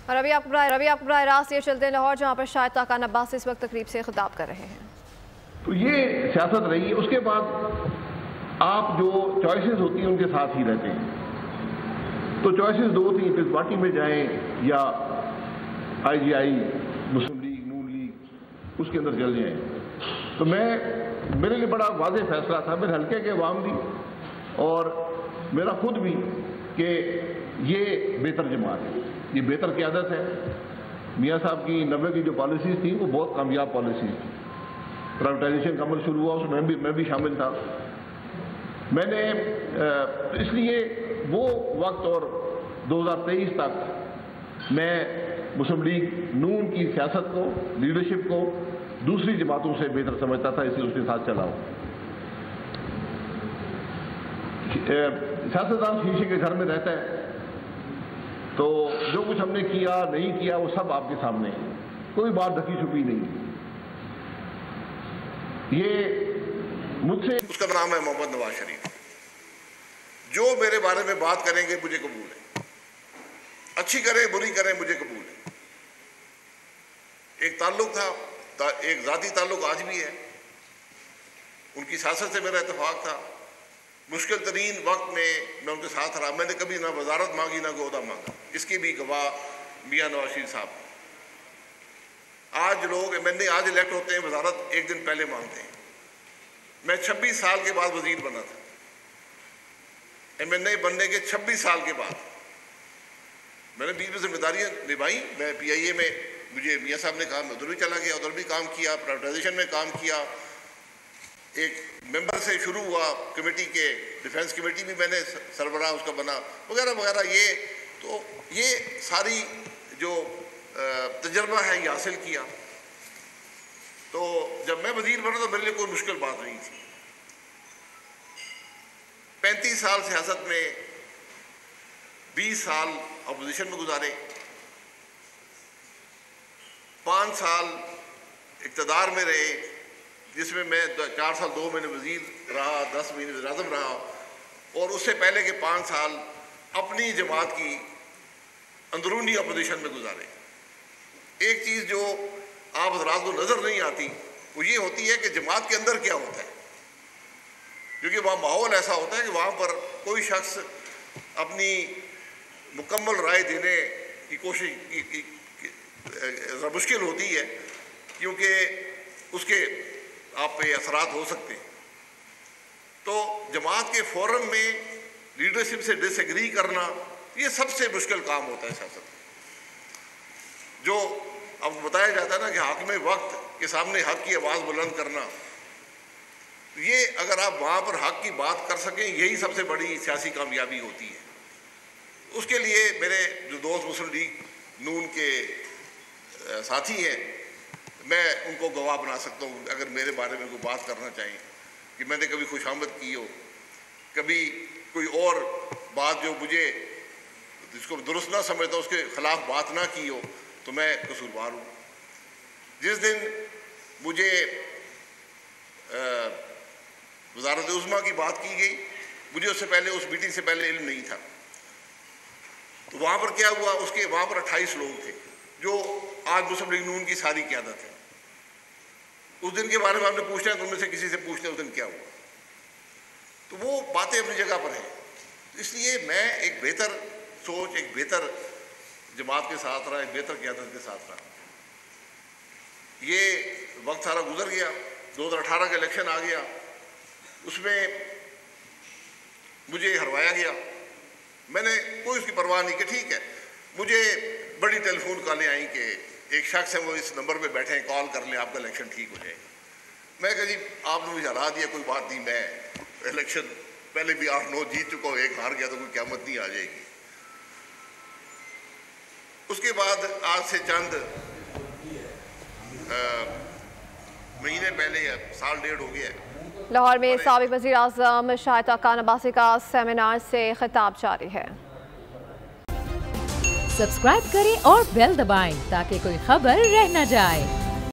और रवि आपको बराह रास्त ये चलते हैं लाहौर, जहाँ पर शाहिद ताकान अब्बास इस वक्त तकरीब से खिताब कर रहे हैं। तो ये सियासत रही है। उसके बाद आप जो चॉइसेस होती हैं उनके साथ ही रहते हैं। तो चॉइसेस दो थी, किस पार्टी में जाएं या IGI, मुस्लिम लीग, नून लीग, उसके अंदर चल जाएं। तो मेरे लिए बड़ा वाज़ेह फैसला था, मेरे हल्के के अवाम भी और मेरा खुद भी, कि ये बेहतर जमात है, ये बेहतर क़यादत है। मियाँ साहब की 90 की जो पॉलिसीज़ थी वो बहुत कामयाब पॉलिसीज़ थी। प्राइवेटाइजेशन का अमल शुरू हुआ, उसमें मैं भी शामिल था। मैंने इसलिए वो वक्त और 2023 तक मैं मुस्लिम लीग नून की सियासत को, लीडरशिप को दूसरी जमातों से बेहतर समझता था, इसलिए उसके साथ चला हूँ। सियासतदान शीशे के घर में रहता है, तो जो कुछ हमने किया नहीं किया वो सब आपके सामने है, कोई बात ढकी छुपी नहीं। ये मुझसे, उसका नाम है मोहम्मद नवाज शरीफ। जो मेरे बारे में बात करेंगे मुझे कबूल है, अच्छी करें बुरी करें मुझे कबूल है। एक ताल्लुक था, एक ज़ाती ताल्लुक आज भी है, उनकी सियासत से मेरा इत्तेफाक था। मुश्किल तरीन वक्त में मैं उनके साथ रहा, मैंने कभी ना वजारत मांगी ना ओहदा मांगा, इसकी भी गवाह मियाँ नवाज शरीफ साहब। आज लोग मैंने आज इलेक्ट होते हैं, वजारत एक दिन पहले मांगते हैं। मैं 26 साल के बाद वजीर बना था, MNA बनने के 26 साल के बाद मैंने 20 में जिम्मेदारियाँ निभाई। मैं PIA में, मुझे मियाँ साहब ने कहा, मैं उधर भी चला गया, उधर भी काम किया, प्राइवेटाइजेशन में काम किया, एक मेंबर से शुरू हुआ, कमेटी के डिफेंस कमेटी भी मैंने सरबराह उसका बना, वगैरह वगैरह। ये सारी जो तजर्बा है ये हासिल किया। तो जब मैं वजीर बना तो मेरे लिए कोई मुश्किल बात नहीं थी। 35 साल सियासत में, 20 साल अपोजिशन में गुजारे, 5 साल इक़्तिदार में रहे, जिसमें मैं 4 साल 2 महीने वजीर रहा, 10 महीने वज़ीर-ए-आज़म रहा, और उससे पहले के 5 साल अपनी जमात की अंदरूनी अपोजिशन में गुजारे। एक चीज़ जो आप हज़रात को नज़र नहीं आती वो ये होती है कि जमात के अंदर क्या होता है, क्योंकि वहाँ माहौल ऐसा होता है कि वहाँ पर कोई शख्स अपनी मुकम्मल राय देने की कोशिश मुश्किल होती है, क्योंकि उसके आप पे असरात हो सकते हैं। तो जमात के फोरम में लीडरशिप से डिसएग्री करना ये सबसे मुश्किल काम होता है सियासत में। जो अब बताया जाता है ना कि हाकिम वक्त के सामने हक की आवाज़ बुलंद करना, ये अगर आप वहाँ पर हक की बात कर सकें यही सबसे बड़ी सियासी कामयाबी होती है। उसके लिए मेरे जो दोस्त मुस्लिम लीग नून के साथी हैं, मैं उनको गवाह बना सकता हूँ। अगर मेरे बारे में कोई बात करना चाहें कि मैंने कभी खुशामद की हो, कभी कोई और बात जो मुझे जिसको दुरुस्त ना समझता उसके ख़िलाफ़ बात ना की हो, तो मैं कसूरवार हूँ। जिस दिन मुझे वज़ारत उज़्मा की बात की गई, मुझे उससे पहले, उस मीटिंग से पहले इल्म नहीं था। तो वहाँ पर क्या हुआ, उसके वहाँ पर 28 लोग थे जो आज मुस्लिम लीग नून की सारी क़यादत है। उस दिन के बारे में आपने पूछना है तो उनमें से किसी से पूछते उस दिन क्या हुआ, तो वो बातें अपनी जगह पर हैं। तो इसलिए मैं एक बेहतर सोच, एक बेहतर जमात के साथ रहा, एक बेहतर क़यादत के साथ रहा। ये वक्त सारा गुजर गया, 2018 का इलेक्शन आ गया, उसमें मुझे हरवाया गया। मैंने कोई उसकी परवाह नहीं कि ठीक है, मुझे बड़ी टेलीफोन कॉलें आई कि एक शख्स है वो इस नंबर पे बैठे हैं, कॉल कर लें आपका इलेक्शन ठीक हो जाएगा। मैं कहा जी आपने मुझे हरा दिया, कोई बात नहीं, मैं इलेक्शन पहले भी 8-9 जीत चुका हूँ, एक हार गया तो कोई क़यामत नहीं आ जाएगी। उसके बाद आज से चंद महीने पहले, साल डेढ़ हो गया है, लाहौर में साबिक़ वज़ीर आज़म शाहिद ताकान अब्बासी का सेमिनार से खिताब जारी है। सब्सक्राइब करें और बेल दबाएं ताकि कोई खबर रह न जाए।